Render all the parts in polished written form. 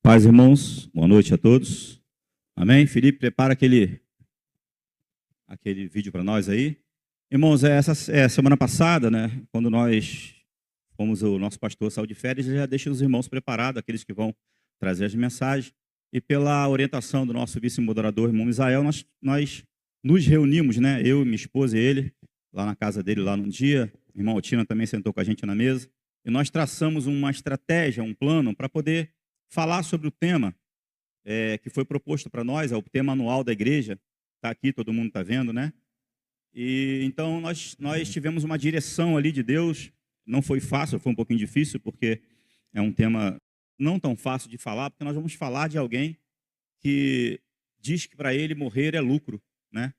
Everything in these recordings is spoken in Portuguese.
Paz, irmãos, boa noite a todos. Amém? Felipe, prepara aquele vídeo para nós aí. Irmãos, semana passada, né, quando nós fomos, o nosso pastor saiu de férias, ele já deixa os irmãos preparados, aqueles que vão trazer as mensagens. E pela orientação do nosso vice-moderador, irmão Isael, nós nos reunimos, né, eu, minha esposa e ele, lá na casa dele, lá num dia. O irmão Otina também sentou com a gente na mesa. E nós traçamos uma estratégia, um plano, para poder falar sobre o tema que foi proposto para nós, é o tema anual da igreja. Está aqui, todo mundo está vendo, né? E então nós tivemos uma direção ali de Deus. Não foi fácil, foi um pouquinho difícil, porque é um tema não tão fácil de falar, porque nós vamos falar de alguém que diz que para ele morrer é lucro, né?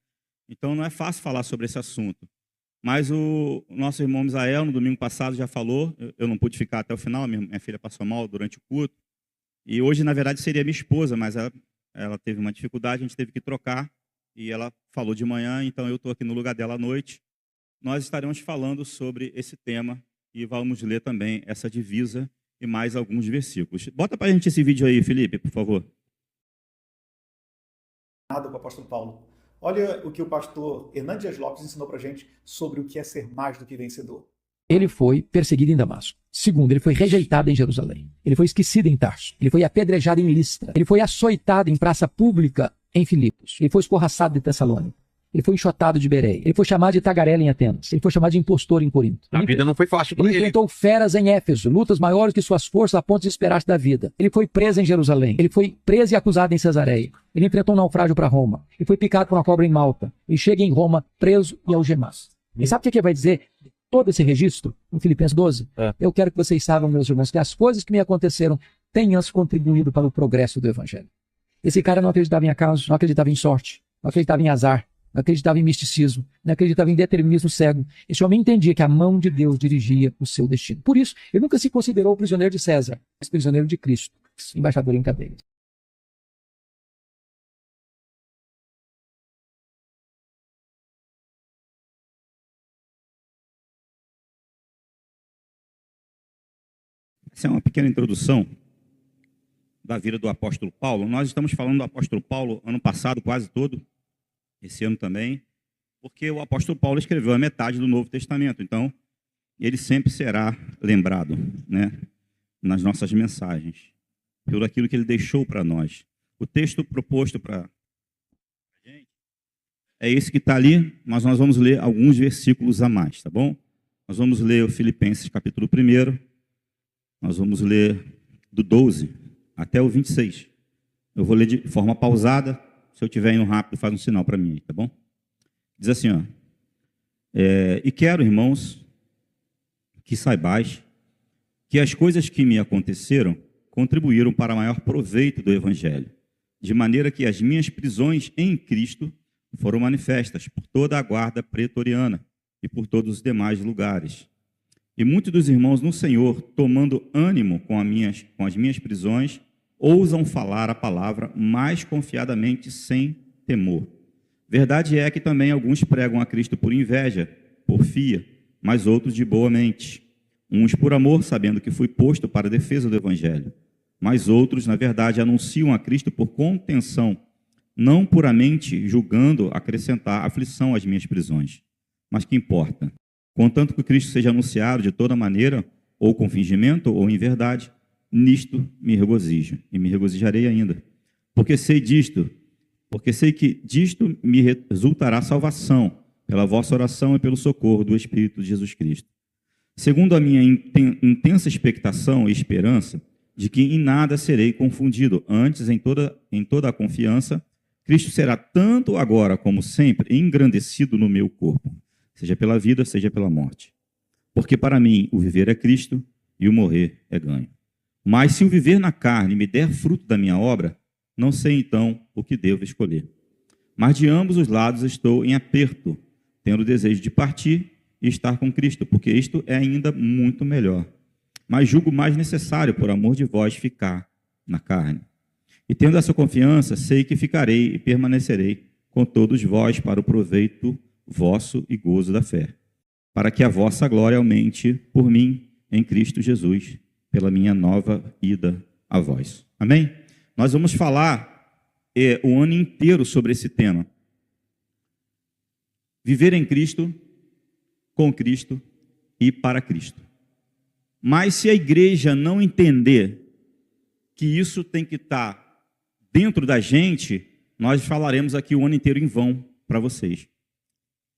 Então não é fácil falar sobre esse assunto. Mas o nosso irmão Misael, no domingo passado, já falou. Eu não pude ficar até o final, minha filha passou mal durante o culto. E hoje, na verdade, seria minha esposa, mas ela teve uma dificuldade, a gente teve que trocar. E ela falou de manhã, então eu estou aqui no lugar dela à noite. Nós estaremos falando sobre esse tema e vamos ler também essa divisa e mais alguns versículos. Bota para a gente esse vídeo aí, Felipe, por favor. Nada com o apóstolo Paulo. Olha o que o pastor Hernandes Dias Lopes ensinou para a gente sobre o que é ser mais do que vencedor. Ele foi perseguido em Damasco. Segundo, ele foi rejeitado em Jerusalém. Ele foi esquecido em Tarso. Ele foi apedrejado em Listra. Ele foi açoitado em praça pública em Filipos. Ele foi escorraçado de Tessalônica. Ele foi enxotado de Bereia. Ele foi chamado de tagarela em Atenas. Ele foi chamado de impostor em Corinto. A vida não foi fácil para ele. Ele enfrentou feras em Éfeso, lutas maiores que suas forças a ponto de esperar-se da vida. Ele foi preso em Jerusalém. Ele foi preso e acusado em Cesareia. Ele enfrentou um naufrágio para Roma. Ele foi picado por uma cobra em Malta. Ele chega em Roma preso e algemado. E sabe o que vai dizer? Todo esse registro, em Filipenses 12, eu quero que vocês saibam, meus irmãos, que as coisas que me aconteceram tenham contribuído para o progresso do Evangelho. Esse cara não acreditava em acaso, não acreditava em sorte, não acreditava em azar, não acreditava em misticismo, não acreditava em determinismo cego. Esse homem entendia que a mão de Deus dirigia o seu destino. Por isso, ele nunca se considerou prisioneiro de César, mas prisioneiro de Cristo, embaixador em cadeia. Essa é uma pequena introdução da vida do apóstolo Paulo. Nós estamos falando do apóstolo Paulo ano passado quase todo, esse ano também, porque o apóstolo Paulo escreveu a metade do Novo Testamento. Então, ele sempre será lembrado, né, nas nossas mensagens, por aquilo que ele deixou para nós. O texto proposto para a gente é esse que está ali, mas nós vamos ler alguns versículos a mais, tá bom? Nós vamos ler o Filipenses capítulo 1, nós vamos ler do 12 até o 26. Eu vou ler de forma pausada. Se eu estiver indo rápido, faz um sinal para mim, tá bom? Diz assim, ó. E quero, irmãos, que saibais que as coisas que me aconteceram contribuíram para maior proveito do Evangelho, de maneira que as minhas prisões em Cristo foram manifestas por toda a guarda pretoriana e por todos os demais lugares. E muitos dos irmãos no Senhor, tomando ânimo com as minhas prisões, ousam falar a palavra mais confiadamente, sem temor. Verdade é que também alguns pregam a Cristo por inveja, porfia, mas outros de boa mente. Uns por amor, sabendo que fui posto para a defesa do Evangelho. Mas outros, na verdade, anunciam a Cristo por contenção, não puramente julgando acrescentar aflição às minhas prisões. Mas que importa? Contanto que Cristo seja anunciado de toda maneira, ou com fingimento, ou em verdade, nisto me regozijo, e me regozijarei ainda. Porque sei que disto me resultará salvação, pela vossa oração e pelo socorro do Espírito de Jesus Cristo. Segundo a minha intensa expectação e esperança, de que em nada serei confundido, antes, em toda a confiança, Cristo será tanto agora como sempre engrandecido no meu corpo, seja pela vida, seja pela morte. Porque para mim o viver é Cristo e o morrer é ganho. Mas se o viver na carne me der fruto da minha obra, não sei então o que devo escolher. Mas de ambos os lados estou em aperto, tendo o desejo de partir e estar com Cristo, porque isto é ainda muito melhor. Mas julgo mais necessário, por amor de vós, ficar na carne. E tendo essa confiança, sei que ficarei e permanecerei com todos vós para o proveito vosso e gozo da fé, para que a vossa glória aumente por mim em Cristo Jesus, pela minha nova ida a vós. Amém? nós vamos falar o ano inteiro sobre esse tema. Viver em Cristo, com Cristo e para Cristo. Mas se a igreja não entender que isso tem que estar dentro da gente, nós falaremos aqui o ano inteiro em vão para vocês.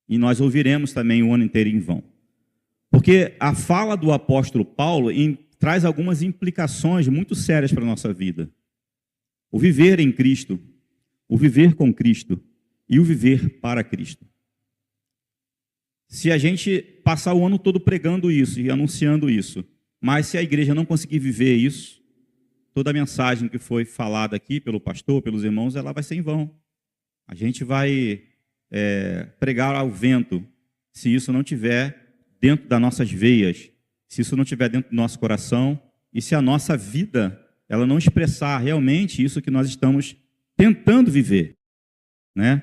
E nós ouviremos também o ano inteiro em vão. Porque a fala do apóstolo Paulo traz algumas implicações muito sérias para a nossa vida. O viver em Cristo, o viver com Cristo e o viver para Cristo. Se a gente passar o ano todo pregando isso e anunciando isso, mas se a igreja não conseguir viver isso, toda a mensagem que foi falada aqui pelo pastor, pelos irmãos, ela vai ser em vão. A gente vai pregar ao vento, se isso não tiver dentro das nossas veias, se isso não tiver dentro do nosso coração, e se a nossa vida ela não expressar realmente isso que nós estamos tentando viver, né?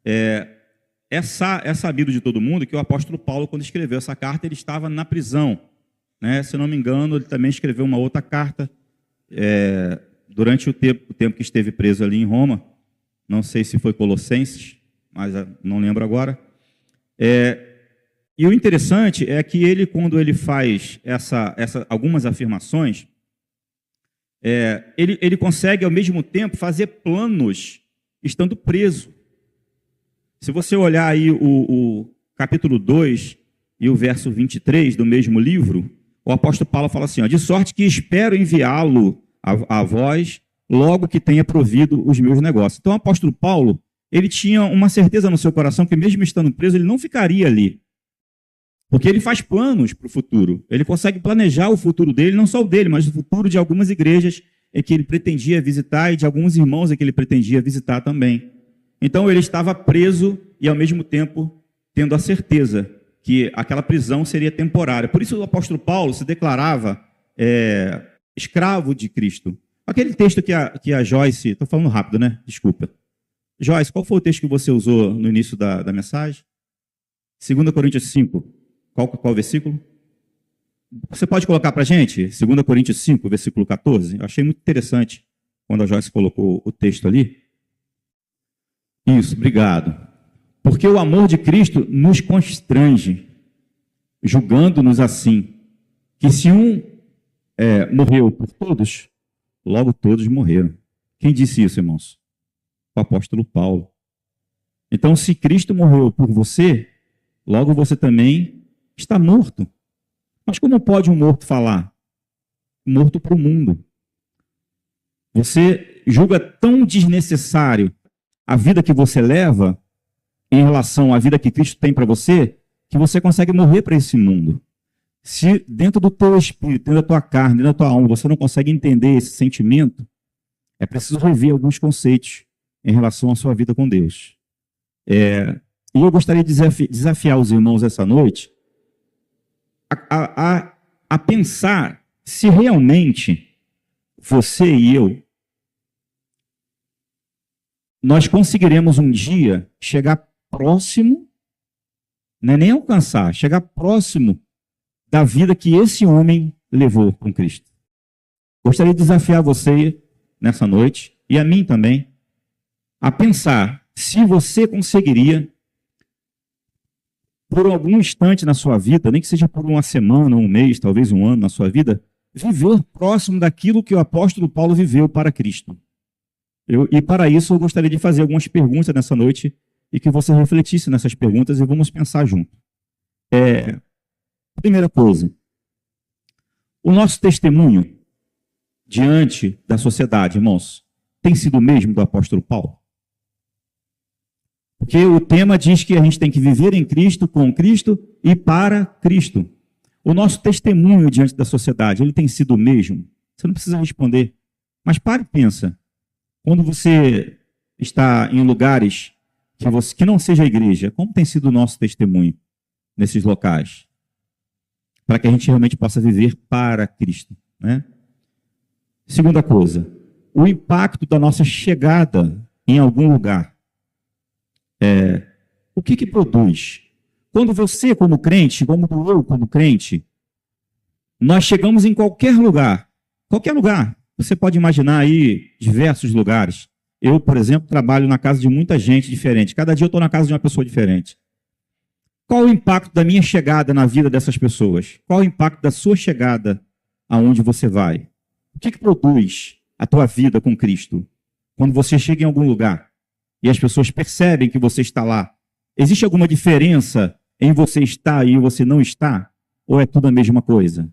É sabido de todo mundo que o apóstolo Paulo, quando escreveu essa carta, ele estava na prisão, né? Se não me engano, ele também escreveu uma outra carta durante o tempo que esteve preso ali em Roma. Não sei se foi Colossenses, mas não lembro agora. E o interessante é que ele, quando ele faz algumas afirmações, ele consegue, ao mesmo tempo, fazer planos estando preso. Se você olhar aí o capítulo 2 e o verso 23 do mesmo livro, o apóstolo Paulo fala assim, de sorte que espero enviá-lo a vós logo que tenha provido os meus negócios. Então o apóstolo Paulo, ele tinha uma certeza no seu coração que mesmo estando preso, ele não ficaria ali. Porque ele faz planos para o futuro. Ele consegue planejar o futuro dele, não só o dele, mas o futuro de algumas igrejas em que ele pretendia visitar e de alguns irmãos em que ele pretendia visitar também. Então ele estava preso e, ao mesmo tempo, tendo a certeza que aquela prisão seria temporária. Por isso o apóstolo Paulo se declarava escravo de Cristo. Aquele texto que a Joyce... Estou falando rápido, né? Desculpa. Joyce, qual foi o texto que você usou no início da mensagem? 2 Coríntios 5. Qual versículo? Você pode colocar para a gente? 2 Coríntios 5, versículo 14. Eu achei muito interessante quando a Joyce colocou o texto ali. Isso, obrigado. Porque o amor de Cristo nos constrange, julgando-nos assim, que se um morreu por todos, logo todos morreram. Quem disse isso, irmãos? O apóstolo Paulo. Então, se Cristo morreu por você, logo você também está morto. Mas como pode um morto falar? Morto para o mundo. Você julga tão desnecessário a vida que você leva em relação à vida que Cristo tem para você, que você consegue morrer para esse mundo. Se dentro do teu espírito, dentro da tua carne, dentro da tua alma, você não consegue entender esse sentimento, é preciso rever alguns conceitos em relação à sua vida com Deus. E eu gostaria de desafiar os irmãos essa noite a pensar se realmente você e eu nós conseguiremos um dia chegar próximo, não é nem alcançar, chegar próximo da vida que esse homem levou com Cristo. Gostaria de desafiar você nessa noite, e a mim também, a pensar se você conseguiria, por algum instante na sua vida, nem que seja por uma semana, um mês, talvez um ano na sua vida, viver próximo daquilo que o apóstolo Paulo viveu para Cristo. E para isso eu gostaria de fazer algumas perguntas nessa noite e que você refletisse nessas perguntas e vamos pensar junto. Primeira coisa, o nosso testemunho diante da sociedade, irmãos, tem sido o mesmo do apóstolo Paulo? Porque o tema diz que a gente tem que viver em Cristo, com Cristo e para Cristo. O nosso testemunho diante da sociedade, ele tem sido o mesmo? Você não precisa responder, mas pare e pensa. Quando você está em lugares que não seja a igreja, como tem sido o nosso testemunho nesses locais? Para que a gente realmente possa viver para Cristo, né? Segunda coisa, o impacto da nossa chegada em algum lugar. O que produz? Quando você, como crente, como eu, como crente, nós chegamos em qualquer lugar, Você pode imaginar aí diversos lugares. Eu, por exemplo, trabalho na casa de muita gente diferente. Cada dia eu estou na casa de uma pessoa diferente. Qual o impacto da minha chegada na vida dessas pessoas? Qual o impacto da sua chegada aonde você vai? O que produz a tua vida com Cristo? Quando você chega em algum lugar e as pessoas percebem que você está lá, existe alguma diferença em você estar e você não estar? Ou é tudo a mesma coisa?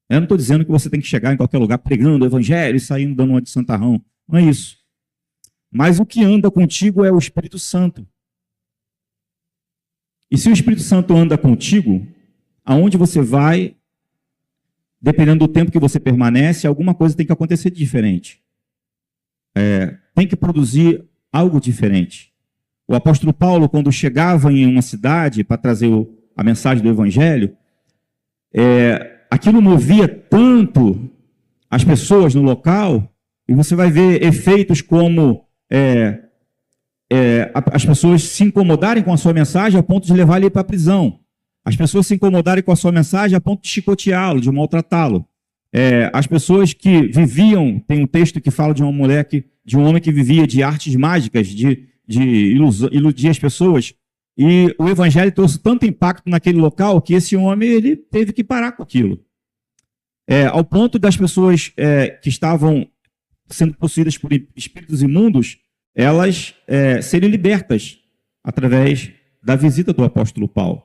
Eu não estou dizendo que você tem que chegar em qualquer lugar pregando o evangelho e saindo dando uma de santarrão. Não é isso. Mas o que anda contigo é o Espírito Santo. E se o Espírito Santo anda contigo, aonde você vai, dependendo do tempo que você permanece, alguma coisa tem que acontecer de diferente. Tem que produzir algo diferente. O apóstolo Paulo, quando chegava em uma cidade para trazer a mensagem do evangelho, aquilo movia tanto as pessoas no local, e você vai ver efeitos como as pessoas se incomodarem com a sua mensagem a ponto de levar ele para a prisão. As pessoas se incomodarem com a sua mensagem a ponto de chicoteá-lo, de maltratá-lo. As pessoas que viviam, tem um texto que fala de uma mulher, de um homem que vivia de artes mágicas, de iludir as pessoas, e o evangelho trouxe tanto impacto naquele local que esse homem ele teve que parar com aquilo. Ao ponto das pessoas que estavam sendo possuídas por espíritos imundos, elas serem libertas através da visita do apóstolo Paulo.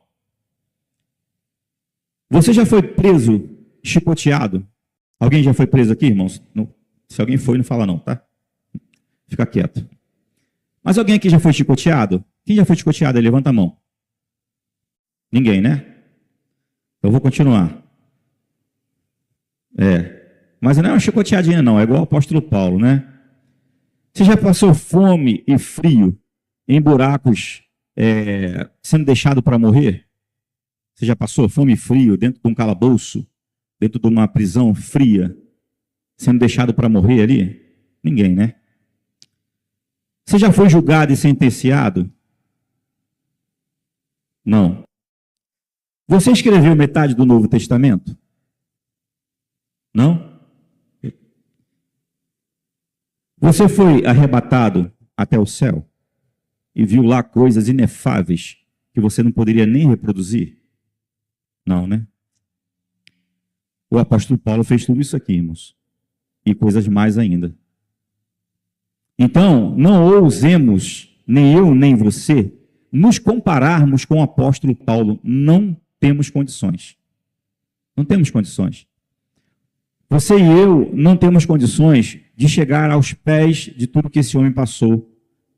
Você já foi preso, chicoteado? Alguém já foi preso aqui, irmãos? Não, se alguém foi, não fala não, tá? Fica quieto. Mas alguém aqui já foi chicoteado? Quem já foi chicoteado aí? Levanta a mão. Ninguém, né? Eu vou continuar. Mas não é uma chicoteadinha não, é igual o apóstolo Paulo, né? Você já passou fome e frio em buracos sendo deixado para morrer? Você já passou fome e frio dentro de um calabouço, dentro de uma prisão fria, sendo deixado para morrer ali? Ninguém, né? Você já foi julgado e sentenciado? Não. Você escreveu metade do Novo Testamento? Não? Você foi arrebatado até o céu e viu lá coisas inefáveis que você não poderia nem reproduzir? Não, né? O apóstolo Paulo fez tudo isso aqui, irmãos. E coisas mais ainda. Então, não ousemos, nem eu nem você, nos compararmos com o apóstolo Paulo. Não temos condições. Não temos condições. Você e eu não temos condições de chegar aos pés de tudo que esse homem passou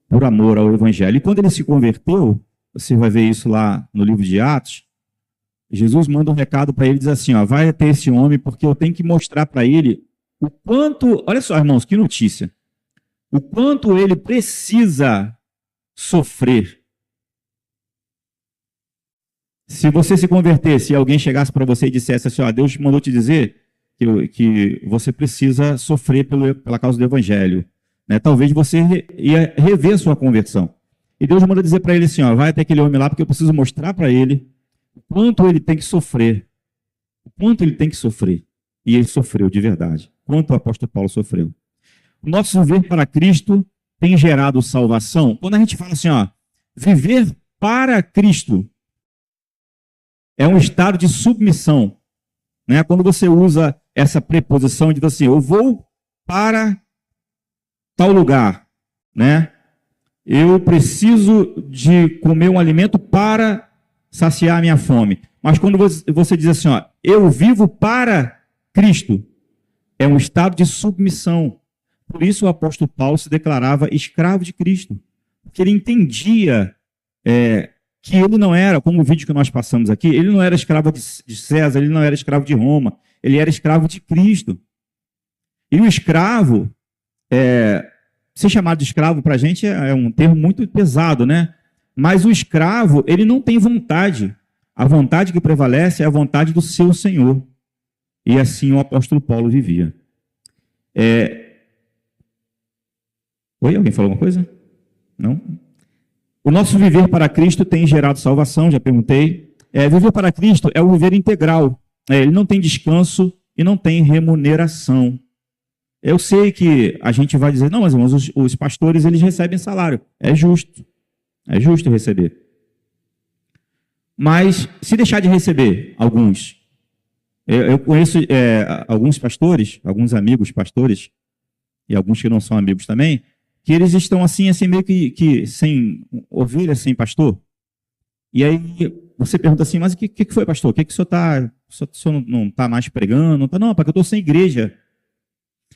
por amor ao evangelho. E quando ele se converteu, você vai ver isso lá no livro de Atos, Jesus manda um recado para ele, diz assim, vai até esse homem porque eu tenho que mostrar para ele o quanto, olha só irmãos, que notícia, o quanto ele precisa sofrer. Se você se convertesse e alguém chegasse para você e dissesse assim, Deus mandou te dizer que você precisa sofrer pela causa do evangelho, né? Talvez você ia rever a sua conversão. E Deus manda dizer para ele assim, vai até aquele homem lá porque eu preciso mostrar para ele o quanto ele tem que sofrer. O quanto ele tem que sofrer. E ele sofreu de verdade. Quanto o apóstolo Paulo sofreu. O nosso viver para Cristo tem gerado salvação. Quando a gente fala assim, viver para Cristo é um estado de submissão. Né? Quando você usa essa preposição de assim, eu vou para tal lugar, né? Eu preciso de comer um alimento para saciar a minha fome. Mas quando você diz assim, eu vivo para Cristo, é um estado de submissão. Por isso o apóstolo Paulo se declarava escravo de Cristo. Porque ele entendia que ele não era, como o vídeo que nós passamos aqui, ele não era escravo de César, ele não era escravo de Roma, ele era escravo de Cristo. E o escravo, ser chamado de escravo para a gente é um termo muito pesado, né? Mas o escravo, ele não tem vontade. A vontade que prevalece é a vontade do seu Senhor. E assim o apóstolo Paulo vivia. Oi, alguém falou alguma coisa? Não? O nosso viver para Cristo tem gerado salvação, já perguntei. Viver para Cristo é o viver integral. Ele não tem descanso e não tem remuneração. Eu sei que a gente vai dizer, não, mas irmãos, os pastores, eles recebem salário. É justo receber. Mas se deixar de receber alguns, eu conheço alguns pastores, alguns amigos pastores, e alguns que não são amigos também, que eles estão assim meio que sem ovelha, sem pastor. E aí você pergunta assim, mas o que foi, pastor? O que o senhor está... O senhor não está mais pregando? Não, porque eu estou sem igreja.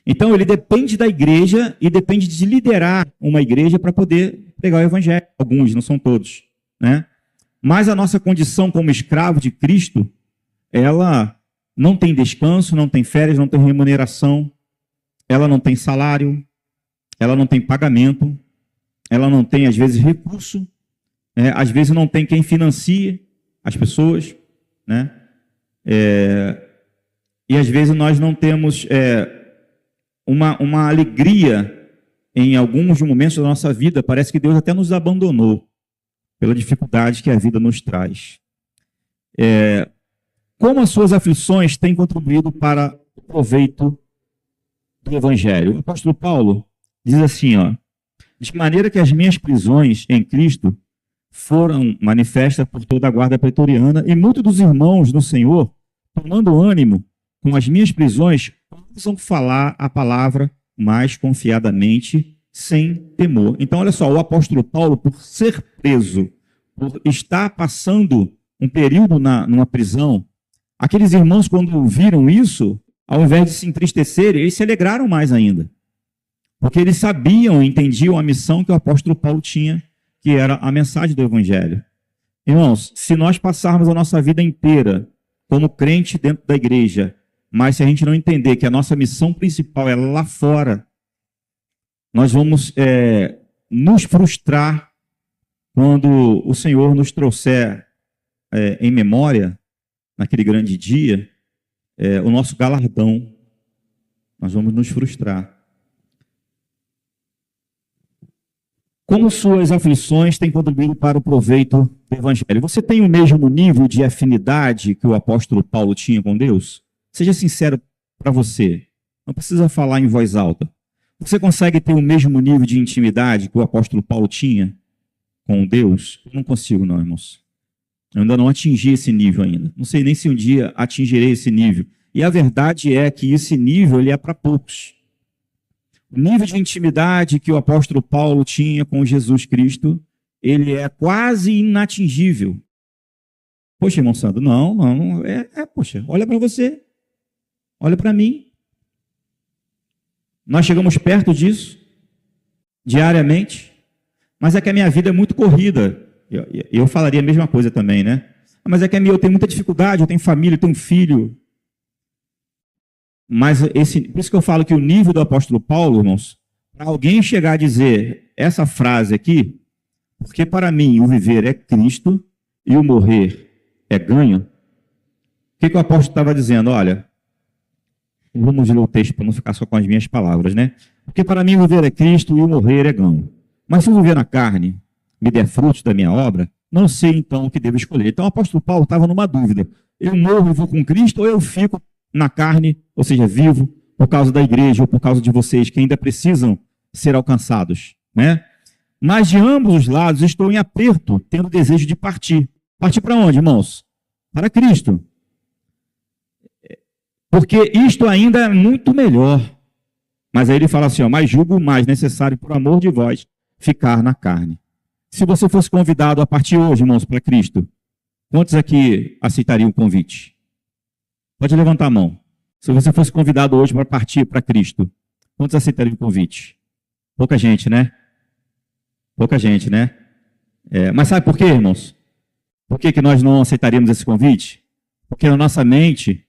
Então ele depende da igreja e depende de liderar uma igreja para poder pregar o evangelho. Alguns, não são todos, né? Mas a nossa condição como escravo de Cristo, ela não tem descanso, não tem férias, não tem remuneração, ela não tem salário, ela não tem pagamento, ela não tem, às vezes, recurso, às vezes não tem quem financie as pessoas, né? E às vezes nós não temos uma alegria em alguns momentos da nossa vida, parece que Deus até nos abandonou pela dificuldade que a vida nos traz. Como as suas aflições têm contribuído para o proveito do Evangelho? O apóstolo Paulo diz assim, de maneira que as minhas prisões em Cristo foram manifestas por toda a guarda pretoriana, e muitos dos irmãos no Senhor, tomando ânimo com as minhas prisões, ousam falar a palavra mais confiadamente, sem temor. Então, olha só, o apóstolo Paulo, por ser preso, por estar passando um período numa prisão, aqueles irmãos, quando viram isso, ao invés de se entristecerem, eles se alegraram mais ainda. Porque eles sabiam, entendiam a missão que o apóstolo Paulo tinha, que era a mensagem do Evangelho. Irmãos, se nós passarmos a nossa vida inteira como crente dentro da igreja, mas se a gente não entender que a nossa missão principal é lá fora, nós vamos nos frustrar quando o Senhor nos trouxer em memória, naquele grande dia, o nosso galardão. Nós vamos nos frustrar. Como suas aflições têm contribuído para o proveito do Evangelho? Você tem o mesmo nível de afinidade que o apóstolo Paulo tinha com Deus? Seja sincero para você. Não precisa falar em voz alta. Você consegue ter o mesmo nível de intimidade que o apóstolo Paulo tinha com Deus? Eu não consigo, não, irmãos. Eu ainda não atingi esse nível ainda. Não sei nem se um dia atingirei esse nível. E a verdade é que esse nível ele é para poucos. O nível de intimidade que o apóstolo Paulo tinha com Jesus Cristo, ele é quase inatingível. Poxa, irmão Sandro, não, poxa, olha para você, olha para mim. Nós chegamos perto disso, diariamente, mas é que a minha vida é muito corrida. Eu falaria a mesma coisa também, né? Mas é que eu tenho muita dificuldade, eu tenho família, eu tenho um filho. Mas por isso que eu falo que o nível do apóstolo Paulo, irmãos, para alguém chegar a dizer essa frase aqui, porque para mim o viver é Cristo e o morrer é ganho, o que o apóstolo estava dizendo? Olha, vamos ler o texto para não ficar só com as minhas palavras, né? Porque para mim o viver é Cristo e o morrer é ganho. Mas se eu viver na carne, me der frutos da minha obra, não sei então o que devo escolher. Então o apóstolo Paulo estava numa dúvida. Eu morro e vou com Cristo ou eu fico na carne, ou seja, vivo, por causa da igreja ou por causa de vocês que ainda precisam ser alcançados, né? Mas de ambos os lados estou em aperto, tendo desejo de partir. Partir para onde, irmãos? Para Cristo. Porque isto ainda é muito melhor. Mas aí ele fala assim, mas julgo mais necessário, por amor de vós, ficar na carne. Se você fosse convidado a partir hoje, irmãos, para Cristo, quantos aqui aceitariam o convite? Pode levantar a mão. Se você fosse convidado hoje para partir para Cristo, quantos aceitariam o convite? Pouca gente, né? Pouca gente, né? Mas sabe por quê, irmãos? Por que nós não aceitaríamos esse convite? Porque na nossa mente,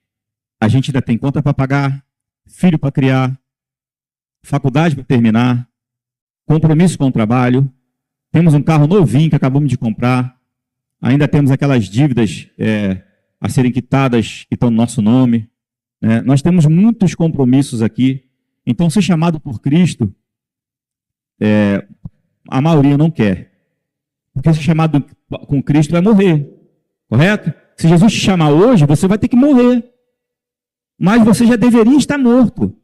a gente ainda tem conta para pagar, filho para criar, faculdade para terminar, compromisso com o trabalho, temos um carro novinho que acabamos de comprar, ainda temos aquelas dívidas a serem quitadas que estão no nosso nome. Né? Nós temos muitos compromissos aqui. Então, ser chamado por Cristo, a maioria não quer. Porque ser chamado com Cristo vai morrer. Correto? Se Jesus te chamar hoje, você vai ter que morrer. Mas você já deveria estar morto.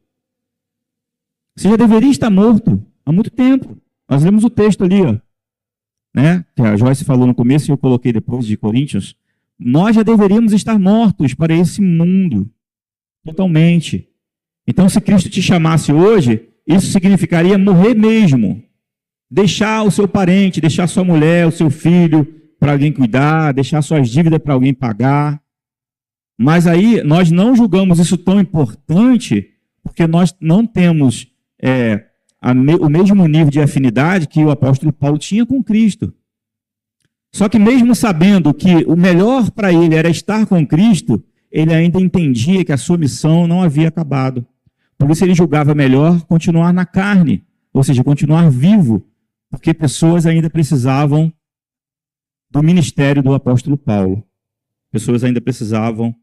Você já deveria estar morto há muito tempo. Nós lemos o texto ali, ó, né, que a Joyce falou no começo e eu coloquei depois de Coríntios. Nós já deveríamos estar mortos para esse mundo, totalmente. Então, se Cristo te chamasse hoje, isso significaria morrer mesmo. Deixar o seu parente, deixar sua mulher, o seu filho para alguém cuidar, deixar suas dívidas para alguém pagar. Mas aí nós não julgamos isso tão importante porque nós não temos o mesmo nível de afinidade que o apóstolo Paulo tinha com Cristo. Só que mesmo sabendo que o melhor para ele era estar com Cristo, ele ainda entendia que a sua missão não havia acabado. Por isso ele julgava melhor continuar na carne, ou seja, continuar vivo, porque pessoas ainda precisavam do ministério do apóstolo Paulo. Pessoas ainda precisavam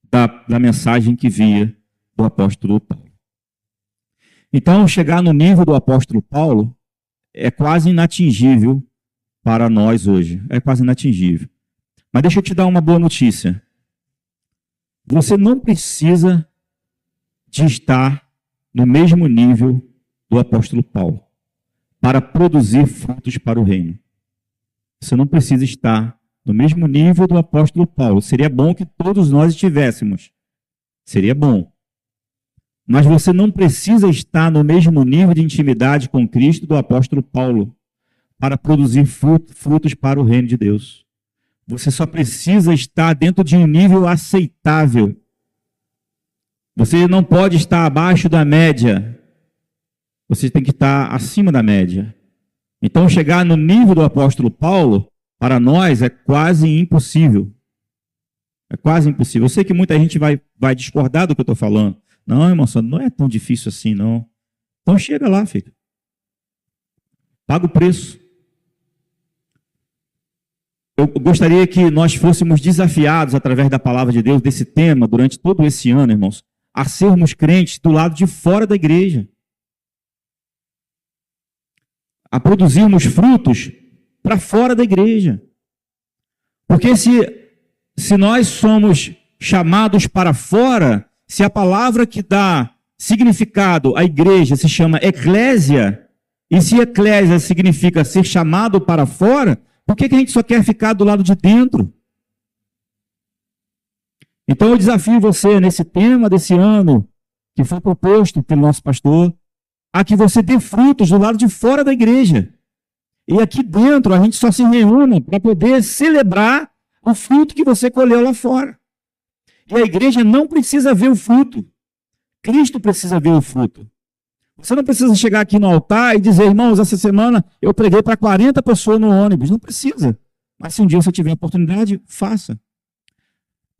da mensagem que via do apóstolo Paulo. Então, chegar no nível do apóstolo Paulo é quase inatingível para nós hoje. É quase inatingível. Mas deixa eu te dar uma boa notícia. Você não precisa de estar no mesmo nível do apóstolo Paulo para produzir frutos para o reino. Você não precisa estar no mesmo nível do apóstolo Paulo. Seria bom que todos nós estivéssemos. Seria bom. Mas você não precisa estar no mesmo nível de intimidade com Cristo do apóstolo Paulo para produzir frutos para o reino de Deus. Você só precisa estar dentro de um nível aceitável. Você não pode estar abaixo da média. Você tem que estar acima da média. Então, chegar no nível do apóstolo Paulo, para nós, é quase impossível. É quase impossível. Eu sei que muita gente vai discordar do que eu estou falando. Não, irmão, não é tão difícil assim, não. Então, chega lá, filho. Paga o preço. Eu gostaria que nós fôssemos desafiados, através da palavra de Deus, desse tema, durante todo esse ano, irmãos, a sermos crentes do lado de fora da igreja. A produzirmos frutos para fora da igreja. Porque se nós somos chamados para fora, se a palavra que dá significado à igreja se chama eclésia, e se eclésia significa ser chamado para fora, por que a gente só quer ficar do lado de dentro? Então eu desafio você, nesse tema desse ano, que foi proposto pelo nosso pastor, a que você dê frutos do lado de fora da igreja. E aqui dentro a gente só se reúne para poder celebrar o fruto que você colheu lá fora. E a igreja não precisa ver o fruto. Cristo precisa ver o fruto. Você não precisa chegar aqui no altar e dizer, irmãos, essa semana eu preguei para 40 pessoas no ônibus. Não precisa. Mas se um dia você tiver a oportunidade, faça.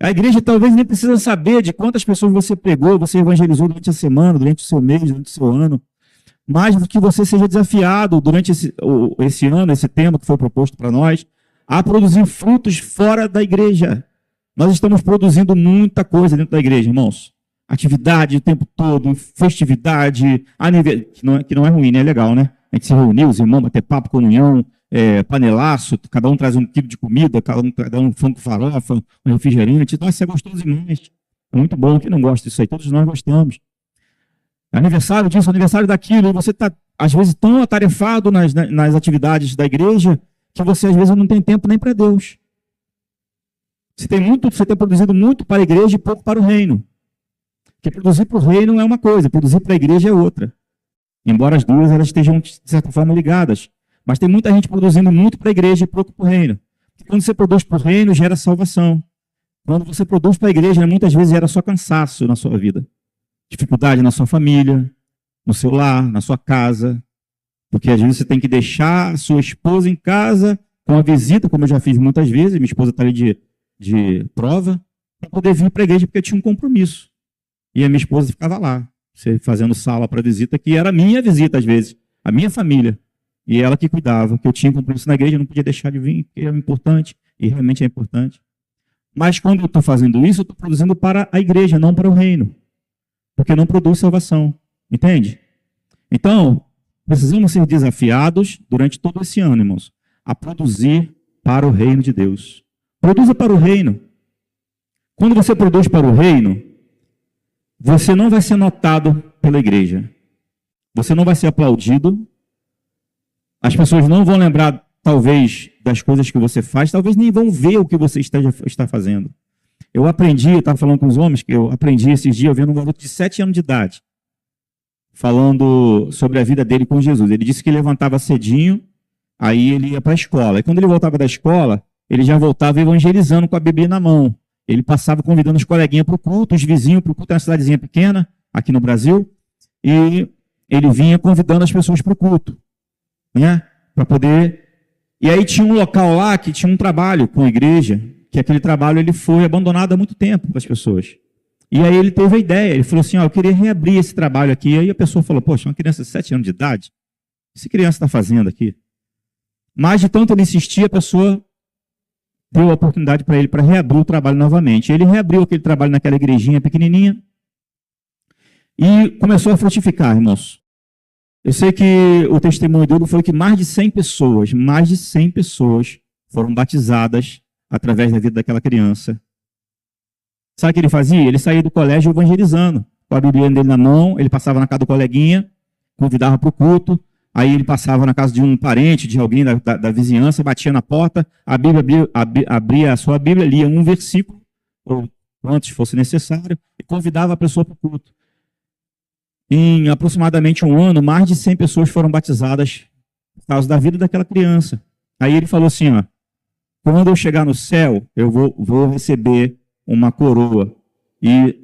A igreja talvez nem precisa saber de quantas pessoas você pregou, você evangelizou durante a semana, durante o seu mês, durante o seu ano. Mas que você seja desafiado durante esse ano, esse tema que foi proposto para nós, a produzir frutos fora da igreja. Nós estamos produzindo muita coisa dentro da igreja, irmãos. Atividade o tempo todo, festividade, que não é ruim, né? É legal, né? A gente se reuniu, os irmãos, bater papo, comunhão, panelaço, cada um traz um quilo de comida, cada um frango com farofa, um refrigerante. Nossa, isso é gostoso demais. É muito bom. Quem não gosta disso aí? Todos nós gostamos. Aniversário disso, aniversário daquilo, e você está, às vezes, tão atarefado nas atividades da igreja que você, às vezes, não tem tempo nem para Deus. Você tem produzido muito para a igreja e pouco para o reino. Porque produzir para o reino é uma coisa, produzir para a igreja é outra. Embora as duas elas estejam, de certa forma, ligadas. Mas tem muita gente produzindo muito para a igreja e pouco para o reino. Porque quando você produz para o reino, gera salvação. Quando você produz para a igreja, muitas vezes gera só cansaço na sua vida. Dificuldade na sua família, no seu lar, na sua casa. Porque às vezes você tem que deixar a sua esposa em casa com a visita, como eu já fiz muitas vezes, minha esposa está ali de prova, para poder vir para a igreja porque tinha um compromisso. E a minha esposa ficava lá, fazendo sala para visita, que era a minha visita às vezes, a minha família. E ela que cuidava, que eu tinha um compromisso na igreja, eu não podia deixar de vir, porque era importante, e realmente é importante. Mas quando eu estou fazendo isso, eu estou produzindo para a igreja, não para o reino. Porque não produz salvação. Entende? Então, precisamos ser desafiados durante todo esse ano, irmãos, a produzir para o reino de Deus. Produza para o reino. Quando você produz para o reino, você não vai ser notado pela igreja. Você não vai ser aplaudido. As pessoas não vão lembrar, talvez, das coisas que você faz, talvez nem vão ver o que você está fazendo. Eu estava falando com os homens, que eu aprendi esses dias vendo um garoto de 7 anos de idade, falando sobre a vida dele com Jesus. Ele disse que levantava cedinho, aí ele ia para a escola. E quando ele voltava da escola, ele já voltava evangelizando com a Bíblia na mão. Ele passava convidando os coleguinhas para o culto, os vizinhos para o culto, é uma cidadezinha pequena, aqui no Brasil, e ele vinha convidando as pessoas para o culto, né? Para poder... E aí tinha um local lá que tinha um trabalho com a igreja, que aquele trabalho ele foi abandonado há muito tempo para as pessoas. E aí ele teve a ideia, ele falou assim, eu queria reabrir esse trabalho aqui. E aí a pessoa falou, poxa, uma criança de 7 anos de idade, o que essa criança está fazendo aqui? Mas de tanto ele insistir, a pessoa deu a oportunidade para ele para reabrir o trabalho novamente. Ele reabriu aquele trabalho naquela igrejinha pequenininha e começou a frutificar, irmãos. Eu sei que o testemunho dele foi que mais de 100 pessoas foram batizadas através da vida daquela criança. Sabe o que ele fazia? Ele saía do colégio evangelizando, com a Bíblia dele na mão, ele passava na casa do coleguinha, convidava para o culto, aí ele passava na casa de um parente, de alguém da vizinhança, batia na porta, abria a sua Bíblia, lia um versículo, ou quantos fosse necessário, e convidava a pessoa para o culto. Em aproximadamente um ano, mais de 100 pessoas foram batizadas por causa da vida daquela criança. Aí ele falou assim, ó, quando eu chegar no céu, eu vou receber uma coroa. E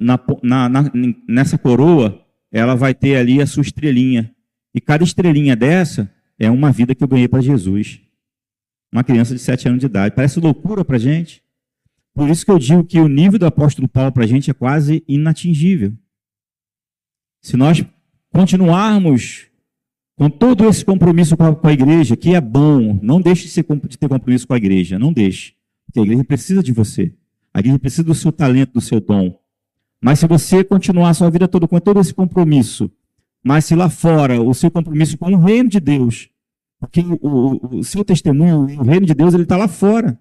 nessa coroa, ela vai ter ali a sua estrelinha. E cada estrelinha dessa é uma vida que eu ganhei para Jesus. Uma criança de 7 anos de idade. Parece loucura para a gente. Por isso que eu digo que o nível do apóstolo Paulo para a gente é quase inatingível. Se nós continuarmos com todo esse compromisso com a igreja, que é bom, não deixe de ter compromisso com a igreja, não deixe. Porque a igreja precisa de você. A igreja precisa do seu talento, do seu dom. Mas se você continuar a sua vida toda com todo esse compromisso, mas se lá fora o seu compromisso com o reino de Deus, porque o seu testemunho, o reino de Deus, ele está lá fora.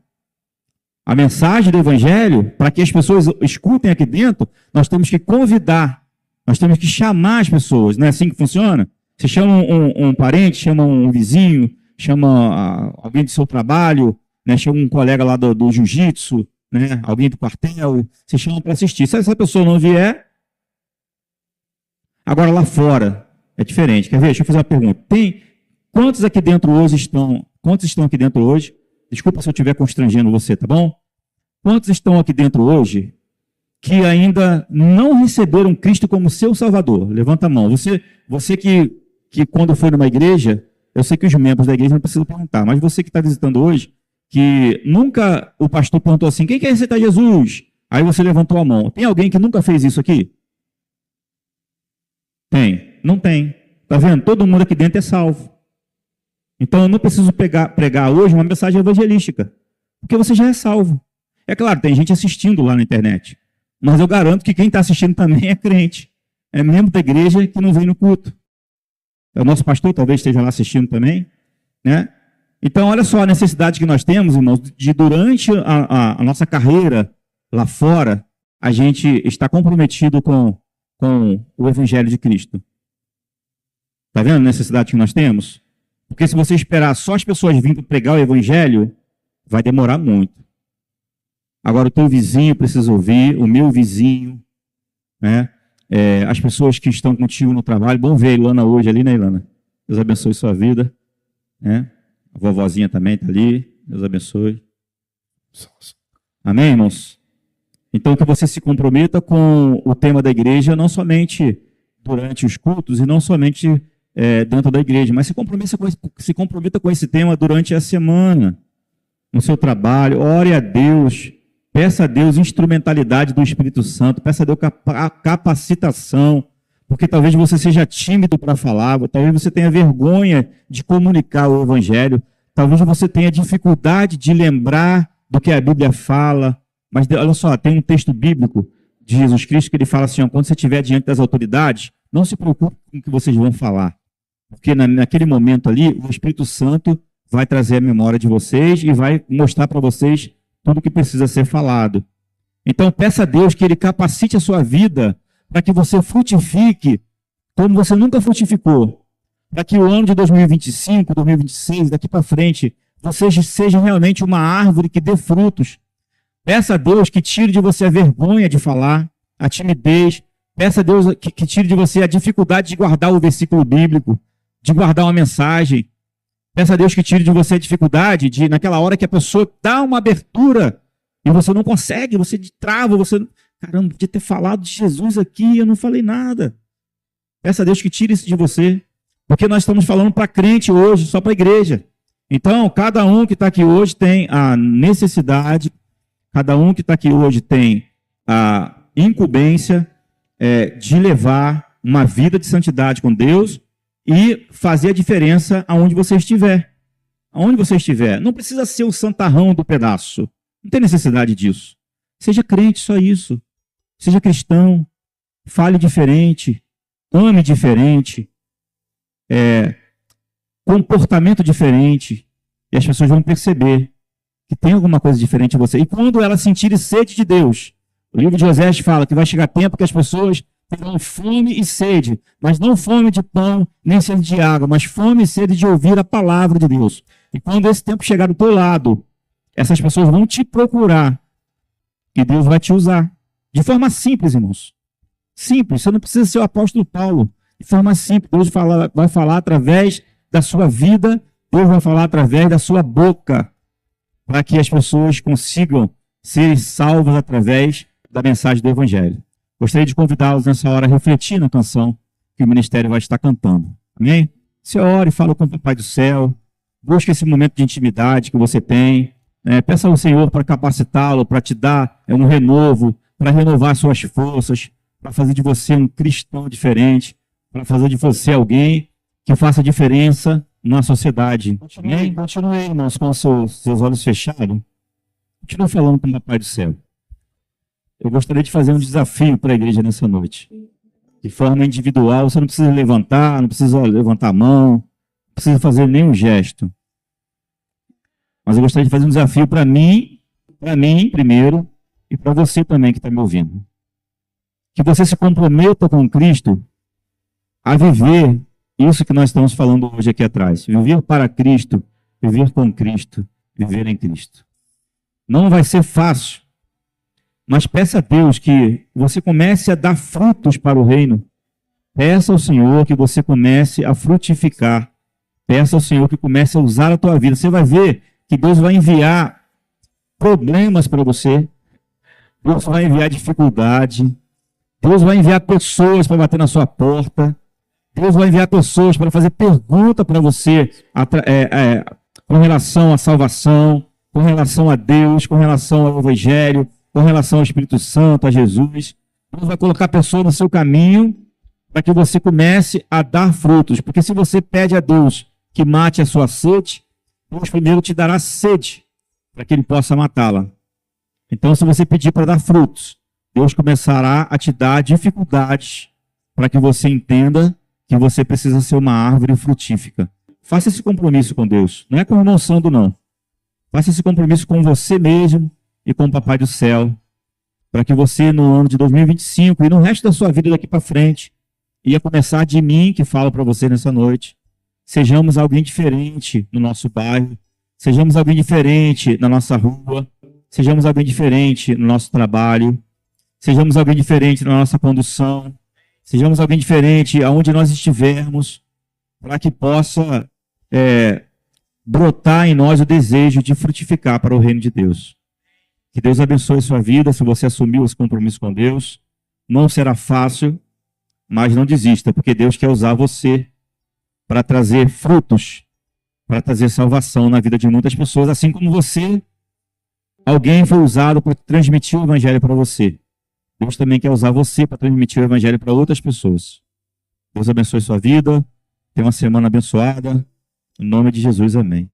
A mensagem do evangelho, para que as pessoas escutem aqui dentro, nós temos que convidar. Nós temos que chamar as pessoas, não é assim que funciona? Você chama um parente, chama um vizinho, chama alguém do seu trabalho, né? Chama um colega lá do jiu-jitsu, né? Alguém do quartel, você chama para assistir. Se essa pessoa não vier, agora lá fora é diferente. Quer ver? Deixa eu fazer uma pergunta. Quantos aqui dentro hoje estão? Quantos estão aqui dentro hoje? Desculpa se eu estiver constrangendo você, tá bom? Quantos estão aqui dentro hoje que ainda não receberam Cristo como seu Salvador? Levanta a mão. Você que quando foi numa igreja, eu sei que os membros da igreja não precisam perguntar, mas você que está visitando hoje, que nunca o pastor perguntou assim, quem quer aceitar Jesus? Aí você levantou a mão. Tem alguém que nunca fez isso aqui? Tem? Não tem. Tá vendo? Todo mundo aqui dentro é salvo. Então eu não preciso pregar hoje uma mensagem evangelística, porque você já é salvo. É claro, tem gente assistindo lá na internet, mas eu garanto que quem está assistindo também é crente. É membro da igreja que não vem no culto. O nosso pastor talvez esteja lá assistindo também, né? Então, olha só a necessidade que nós temos, irmãos, de durante a nossa carreira lá fora, a gente está comprometido com o Evangelho de Cristo. Está vendo a necessidade que nós temos? Porque se você esperar só as pessoas virem pregar o Evangelho, vai demorar muito. Agora o teu vizinho precisa ouvir, o meu vizinho, né? As pessoas que estão contigo no trabalho. Bom ver a Ilana hoje ali, né, Ilana? Deus abençoe sua vida, né? A vovozinha também está ali. Deus abençoe. Amém, irmãos? Então, que você se comprometa com o tema da igreja, não somente durante os cultos e não somente dentro da igreja, mas se comprometa com esse tema durante a semana, no seu trabalho. Ore a Deus, peça a Deus instrumentalidade do Espírito Santo, peça a Deus capacitação, porque talvez você seja tímido para falar, talvez você tenha vergonha de comunicar o Evangelho, talvez você tenha dificuldade de lembrar do que a Bíblia fala. Mas olha só, tem um texto bíblico de Jesus Cristo que ele fala assim, ó, quando você estiver diante das autoridades, não se preocupe com o que vocês vão falar, porque naquele momento ali, o Espírito Santo vai trazer a memória de vocês e vai mostrar para vocês tudo o que precisa ser falado. Então peça a Deus que Ele capacite a sua vida para que você frutifique como você nunca frutificou. Para que o ano de 2025, 2026, daqui para frente, você seja realmente uma árvore que dê frutos. Peça a Deus que tire de você a vergonha de falar, a timidez. Peça a Deus que tire de você a dificuldade de guardar o versículo bíblico, de guardar uma mensagem. Peça a Deus que tire de você a dificuldade de, naquela hora que a pessoa dá uma abertura e você não consegue, você trava, você... Caramba, podia ter falado de Jesus aqui, eu não falei nada. Peça a Deus que tire isso de você. Porque nós estamos falando para crente hoje, só para a igreja. Então, cada um que está aqui hoje tem a necessidade, cada um que está aqui hoje tem a incumbência de levar uma vida de santidade com Deus e fazer a diferença aonde você estiver. Aonde você estiver. Não precisa ser o santarrão do pedaço. Não tem necessidade disso. Seja crente, só isso. Seja cristão. Fale diferente. Ame diferente. Comportamento diferente. E as pessoas vão perceber que tem alguma coisa diferente em você. E quando elas sentirem sede de Deus, o livro de Osés fala que vai chegar tempo que as pessoas terão fome e sede, mas não fome de pão, nem sede de água, mas fome e sede de ouvir a palavra de Deus. E quando esse tempo chegar do teu lado, essas pessoas vão te procurar e Deus vai te usar. De forma simples, irmãos. Simples, você não precisa ser o apóstolo Paulo. De forma simples, Deus vai falar através da sua vida, Deus vai falar através da sua boca, para que as pessoas consigam ser salvas através da mensagem do Evangelho. Gostaria de convidá-los nessa hora a refletir na canção que o ministério vai estar cantando. Amém? Você ore, fala com o Papai do Céu, busque esse momento de intimidade que você tem, peça ao Senhor para capacitá-lo, para te dar um renovo, para renovar suas forças, para fazer de você um cristão diferente, para fazer de você alguém que faça diferença na sociedade. Amém? Continue, irmãos, com os seus olhos fechados. Continue falando com o Papai do Céu. Eu gostaria de fazer um desafio para a igreja nessa noite. De forma individual, você não precisa levantar, não precisa levantar a mão, não precisa fazer nenhum gesto. Mas eu gostaria de fazer um desafio para mim primeiro, e para você também que está me ouvindo. Que você se comprometa com Cristo a viver isso que nós estamos falando hoje aqui atrás. Viver para Cristo, viver com Cristo, viver em Cristo. Não vai ser fácil. Mas peça a Deus que você comece a dar frutos para o reino. Peça ao Senhor que você comece a frutificar. Peça ao Senhor que comece a usar a tua vida. Você vai ver que Deus vai enviar problemas para você. Deus vai enviar dificuldade. Deus vai enviar pessoas para bater na sua porta. Deus vai enviar pessoas para fazer pergunta para você com relação à salvação, com relação a Deus, com relação ao Evangelho, com relação ao Espírito Santo, a Jesus. Deus vai colocar pessoas no seu caminho para que você comece a dar frutos. Porque se você pede a Deus que mate a sua sede, Deus primeiro te dará sede para que Ele possa matá-la. Então, se você pedir para dar frutos, Deus começará a te dar dificuldades para que você entenda que você precisa ser uma árvore frutífica. Faça esse compromisso com Deus. Não é com o irmão Sandro, não. Faça esse compromisso com você mesmo e com o Papai do Céu, para que você, no ano de 2025 e no resto da sua vida daqui para frente, e a começar de mim, que falo para você nessa noite, sejamos alguém diferente no nosso bairro, sejamos alguém diferente na nossa rua, sejamos alguém diferente no nosso trabalho, sejamos alguém diferente na nossa condução, sejamos alguém diferente aonde nós estivermos, para que possa brotar em nós o desejo de frutificar para o reino de Deus. Que Deus abençoe a sua vida, se você assumiu esse compromisso com Deus. Não será fácil, mas não desista, porque Deus quer usar você para trazer frutos, para trazer salvação na vida de muitas pessoas, assim como você, alguém foi usado para transmitir o Evangelho para você. Deus também quer usar você para transmitir o Evangelho para outras pessoas. Deus abençoe a sua vida, tenha uma semana abençoada, em nome de Jesus, amém.